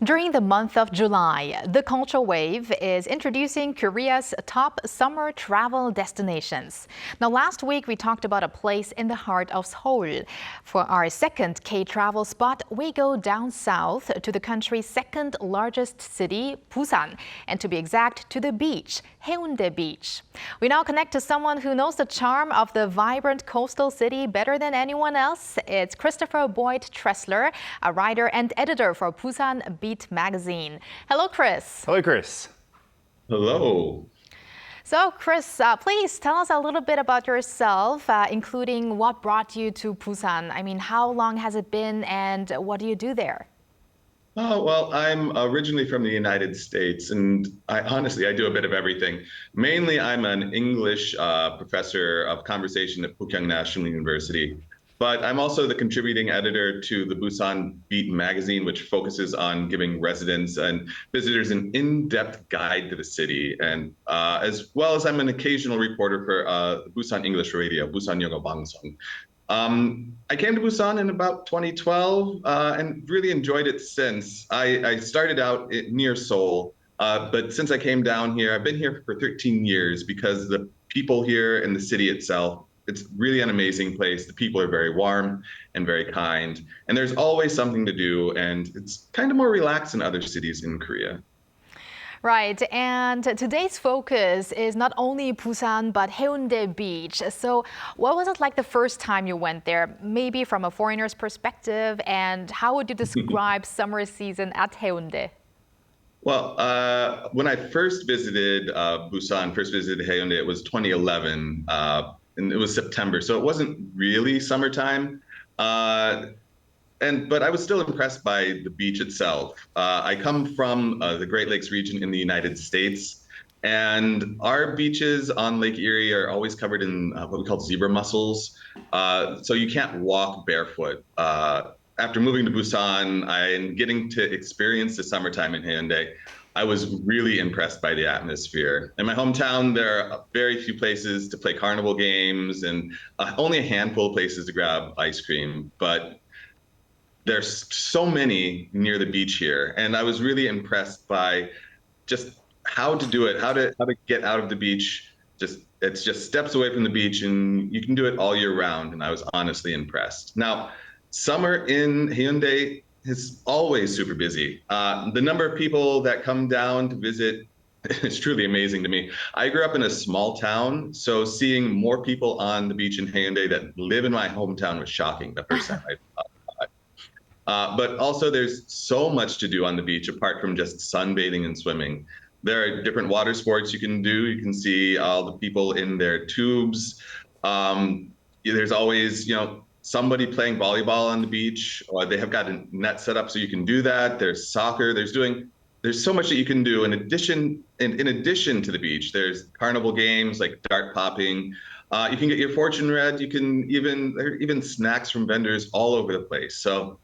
During the month of July, the Culture Wave is introducing Korea's top summer travel destinations. Now, last week we talked about a place in the heart of Seoul. For our second K-travel spot, we go down south to the country's second largest city, Busan, and to be exact, to the beach, Haeundae Beach. We now connect to someone who knows the charm of the vibrant coastal city better than anyone else. It's Christopher Boyd Tressler, a writer and editor for Busan Beat Magazine. Hello, Chris. Hello, Chris. Hello. So, Chris, please tell us a little bit about yourself, including what brought you to Busan. I mean, how long has it been and what do you do there? Oh, well, I'm originally from the United States, and I do a bit of everything. Mainly, I'm an English professor of conversation at Pukyang National University. But I'm also the contributing editor to the Busan Beat Magazine, which focuses on giving residents and visitors an in-depth guide to the city. And as well as I'm an occasional reporter for Busan English Radio, Busan Yogo Bangsong. I came to Busan in about 2012 and really enjoyed it since. I started out near Seoul, but since I came down here, I've been here for 13 years because the people here and the city itself, it's really an amazing place. The people are very warm and very kind, and there's always something to do, and it's kind of more relaxed than other cities in Korea. Right, and today's focus is not only Busan, but Haeundae Beach. So what was it like the first time you went there, maybe from a foreigner's perspective, and how would you describe summer season at Haeundae? Well, when I first visited Haeundae, it was 2011. And it was September, so it wasn't really summertime. But I was still impressed by the beach itself. I come from the Great Lakes region in the United States, and our beaches on Lake Erie are always covered in what we call zebra mussels. So you can't walk barefoot. After moving to Busan and getting to experience the summertime in Haeundae, I was really impressed by the atmosphere. In my hometown, there are very few places to play carnival games and only a handful of places to grab ice cream. But there's so many near the beach here. And I was really impressed by just how to do it, how to get out of the beach. It's just steps away from the beach, and you can do it all year round. And I was honestly impressed. Now, summer in Haeundae is always super busy. The number of people that come down to visit is truly amazing to me. I grew up in a small town, so seeing more people on the beach in Haeundae that live in my hometown was shocking the first time I saw it. But also there's so much to do on the beach apart from just sunbathing and swimming. There are different water sports you can do. You can see all the people in their tubes. There's always, somebody playing volleyball on the beach, or they have got a net set up so you can do that. There's soccer. There's so much that you can do. In addition to the beach, there's carnival games like dart popping. You can get your fortune read. There are even snacks from vendors all over the place. So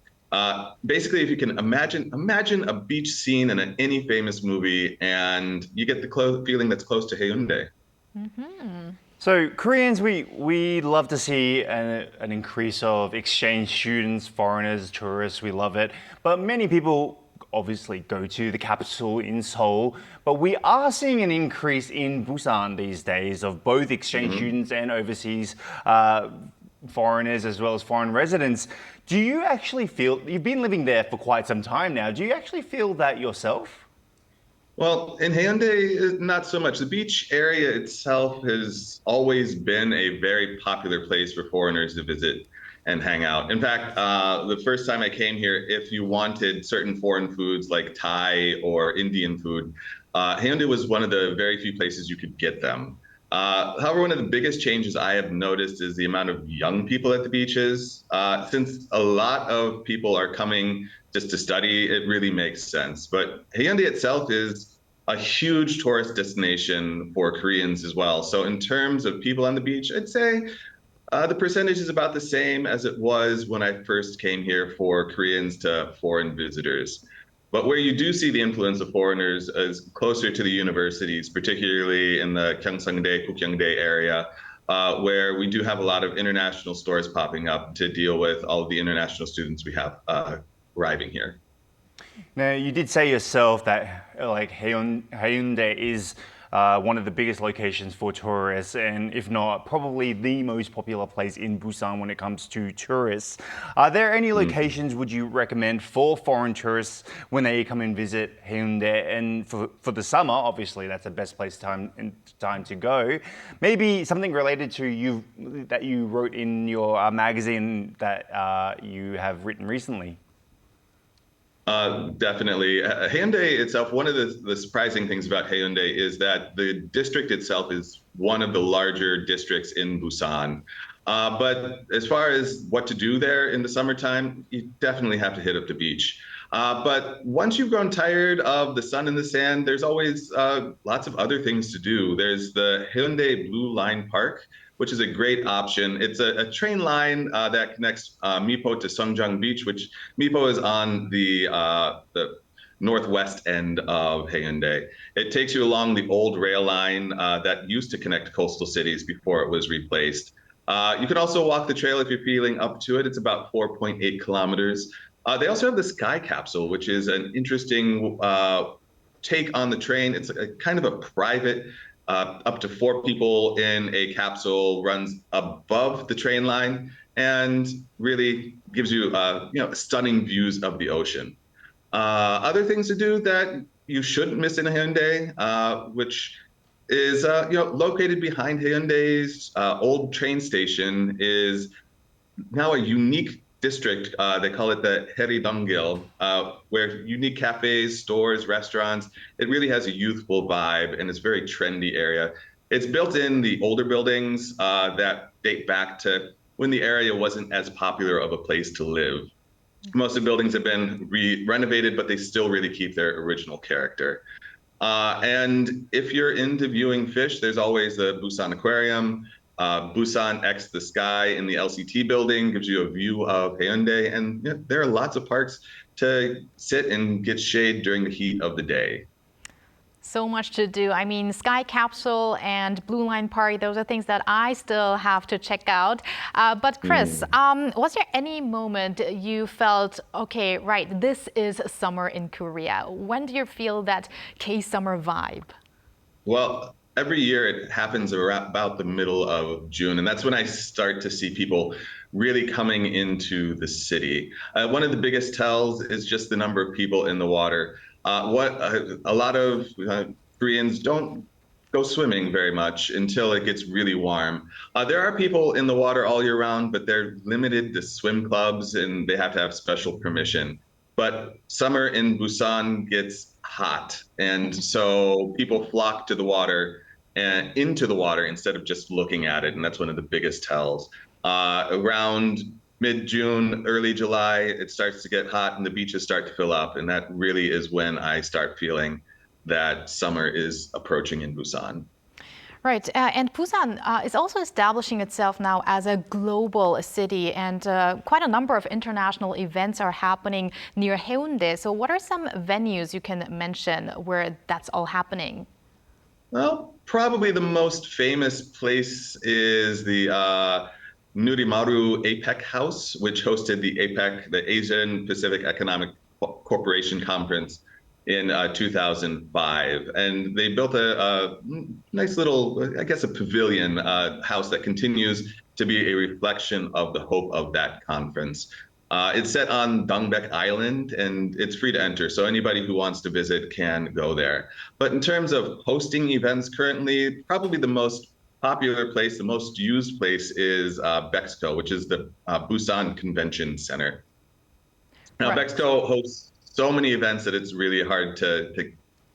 basically, if you can imagine a beach scene in any famous movie, and you get the feeling that's close to Haeundae. Mm-hmm. So Koreans, we love to see an increase of exchange students, foreigners, tourists. We love it. But many people obviously go to the capital in Seoul. But we are seeing an increase in Busan these days of both exchange students and overseas foreigners as well as foreign residents. Do you actually feel, you've been living there for quite some time now, do you actually feel that yourself? Well, in Haeundae, not so much. The beach area itself has always been a very popular place for foreigners to visit and hang out. In fact, the first time I came here, if you wanted certain foreign foods like Thai or Indian food, Haeundae was one of the very few places you could get them. However, one of the biggest changes I have noticed is the amount of young people at the beaches. Since a lot of people are coming just to study, it really makes sense. But Haeundae itself is a huge tourist destination for Koreans as well. So in terms of people on the beach, I'd say the percentage is about the same as it was when I first came here for Koreans to foreign visitors. But where you do see the influence of foreigners is closer to the universities, particularly in the Gyeongsangdae, Pukyangdae area, where we do have a lot of international stores popping up to deal with all of the international students we have arriving here. Now, you did say yourself that like Haeundae is one of the biggest locations for tourists, and if not, probably the most popular place in Busan when it comes to tourists. Are there any locations would you recommend for foreign tourists when they come and visit Haeundae? And for the summer, obviously, that's the best time to go. Maybe something related to you that you wrote in your magazine that you have written recently. Definitely. Haeundae itself, one of the surprising things about Haeundae is that the district itself is one of the larger districts in Busan. But as far as what to do there in the summertime, you definitely have to hit up the beach. But once you've grown tired of the sun and the sand, there's always lots of other things to do. There's the Haeundae Blue Line Park, which is a great option. It's a train line that connects Mipo to Seongjang Beach, which Mipo is on the northwest end of Haeundae. It takes you along the old rail line that used to connect coastal cities before it was replaced. You can also walk the trail if you're feeling up to it. It's about 4.8 kilometers. They also have the Sky Capsule, which is an interesting take on the train. It's a kind of a private up to 4 people in a capsule, runs above the train line, and really gives you, stunning views of the ocean. Other things to do that you shouldn't miss in Haeundae, which is located behind Haeundae's old train station, is now a unique district. They call it the Haeundae, where unique cafes, stores, restaurants. It really has a youthful vibe, and it's a very trendy area. It's built in the older buildings that date back to when the area wasn't as popular of a place to live. Most of the buildings have been renovated, but they still really keep their original character. And if you're into viewing fish, there's always the Busan Aquarium. Busan X the Sky in the LCT building gives you a view of Haeundae, and there are lots of parks to sit and get shade during the heat of the day. So much to do. I mean, Sky Capsule and Blue Line Park, those are things that I still have to check out. But Chris, was there any moment you felt, okay, right, this is summer in Korea? When do you feel that K-summer vibe? Well, every year it happens around about the middle of June, and that's when I start to see people really coming into the city. One of the biggest tells is just the number of people in the water. A lot of Koreans don't go swimming very much until it gets really warm. There are people in the water all year round, but they're limited to swim clubs and they have to have special permission. But summer in Busan gets hot, and so people flock to the water and into the water instead of just looking at it, and that's one of the biggest tells. Around mid-June, early July, it starts to get hot and the beaches start to fill up, and that really is when I start feeling that summer is approaching in Busan. Right, and Busan is also establishing itself now as a global city, and quite a number of international events are happening near Haeundae. So what are some venues you can mention where that's all happening? Well, probably the most famous place is the Nurimaru APEC House, which hosted the APEC, the Asian Pacific Economic Corporation Conference in 2005. And they built a nice little, I guess, a pavilion house that continues to be a reflection of the hope of that conference. It's set on Dongbek Island, and it's free to enter, so anybody who wants to visit can go there. But in terms of hosting events currently, probably the most popular place, the most used place is Bexco, which is the Busan Convention Center. Now, right. Bexco hosts so many events that it's really hard to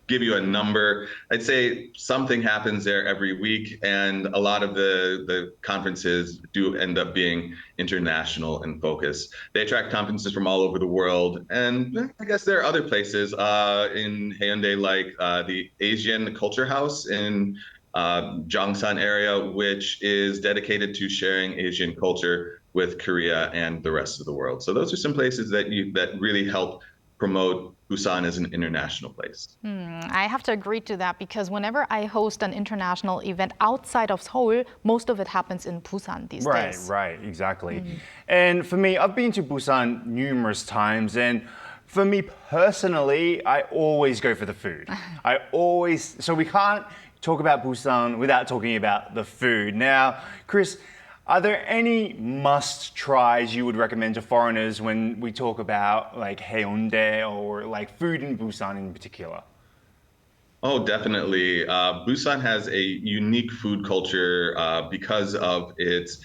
give you a number. I'd say something happens there every week, and a lot of the conferences do end up being international in focus. They attract conferences from all over the world, and I guess there are other places in Haeundae, like the Asian Culture House in Jongsan area, which is dedicated to sharing Asian culture with Korea and the rest of the world. So those are some places that really help promote Busan as an international place. I have to agree to that, because whenever I host an international event outside of Seoul, most of it happens in Busan these days. Right, exactly. And for me, I've been to Busan numerous times, and For me personally, I always go for the food. So we can't talk about Busan without talking about the food. Now, Chris, are there any must-tries you would recommend to foreigners when we talk about like Haeundae or like food in Busan in particular? Oh, definitely. Busan has a unique food culture because of its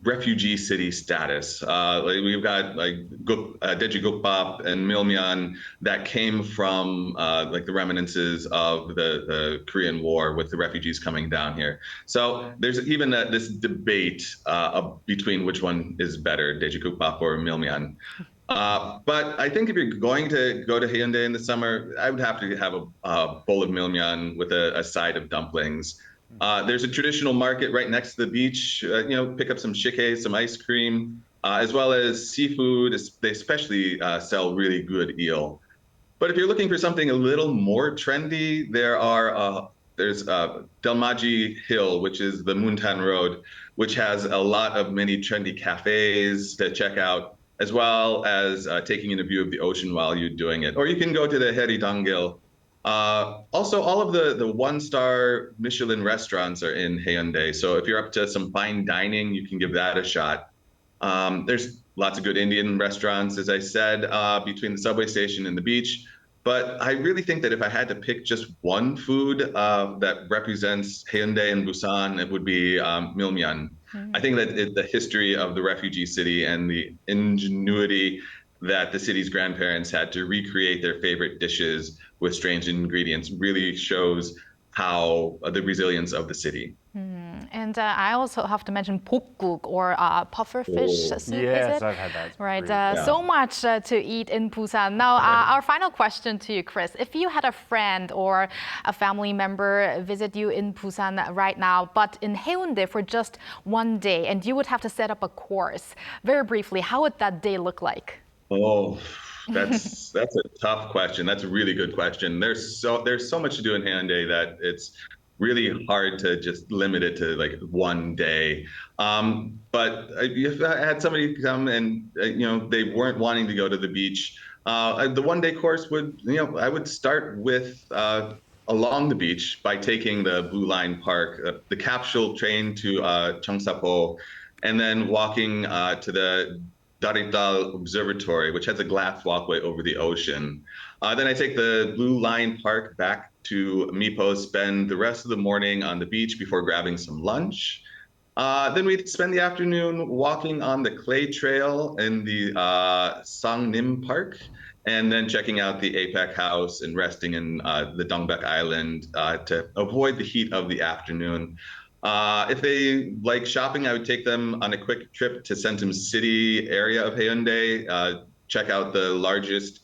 refugee city status. Like we've got like Daejigukbap and Milmyeon that came from like the reminiscences of the Korean War with the refugees coming down here. So there's even this debate between which one is better, Daejigukbap or Milmyeon. But I think if you're going to go to Haeundae in the summer, I would have to have a bowl of Milmyeon with a side of dumplings. There's a traditional market right next to the beach. Pick up some shike, some ice cream, as well as seafood. They especially sell really good eel. But if you're looking for something a little more trendy, there's Delmaji Hill, which is the Muntan Road, which has a lot of many trendy cafes to check out, as well as taking in a view of the ocean while you're doing it. Or you can go to the Haeundae. Also, all of the one-star Michelin restaurants are in Haeundae. So if you're up to some fine dining, you can give that a shot. There's lots of good Indian restaurants, as I said, between the subway station and the beach. But I really think that if I had to pick just one food that represents Haeundae and Busan, it would be Milmyeon. I think that the history of the refugee city and the ingenuity that the city's grandparents had to recreate their favorite dishes with strange ingredients really shows how the resilience of the city. And I also have to mention bokguk or puffer fish soup, Yes, is it? I've had that. It's Right, really so much to eat in Busan. Now, our final question to you, Chris. If you had a friend or a family member visit you in Busan right now, but in Haeundae for just one day, and you would have to set up a course, very briefly, how would that day look like? Oh, that's a tough question. That's a really good question. There's so much to do in Haeundae that it's really hard to just limit it to like one day. But if I had somebody come and they weren't wanting to go to the beach, the one-day course I would start with along the beach by taking the Blue Line Park, the capsule train to Cheongsapo, and then walking to the Daridal Observatory, which has a glass walkway over the ocean. Then I take the Blue Line Park back to Mipo, spend the rest of the morning on the beach before grabbing some lunch. Then we spend the afternoon walking on the clay trail in the Sangnim Park, and then checking out the APEC House and resting in the Dongbek Island to avoid the heat of the afternoon. If they like shopping, I would take them on a quick trip to Centum City area of Haeundae, check out the largest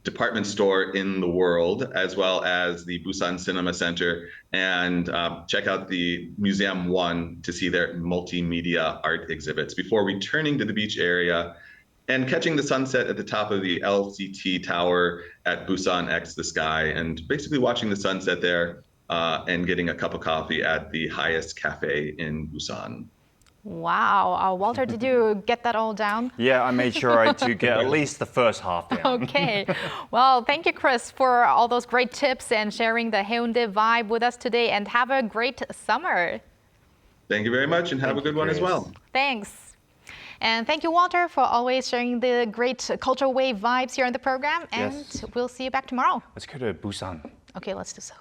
department store in the world, as well as the Busan Cinema Center, and check out the Museum 1 to see their multimedia art exhibits before returning to the beach area and catching the sunset at the top of the LCT Tower at Busan X the Sky, and basically watching the sunset there and getting a cup of coffee at the highest cafe in Busan. Wow. Walter, did you get that all down? Yeah, I made sure to get at least the first half down. Okay. Well, thank you, Chris, for all those great tips and sharing the Haeundae vibe with us today, and have a great summer. Thank you very much, and have a good one as well. Thanks. And thank you, Walter, for always sharing the great Culture Wave vibes here on the program. And Yes. we'll see you back tomorrow. Let's go to Busan. Okay, let's do so.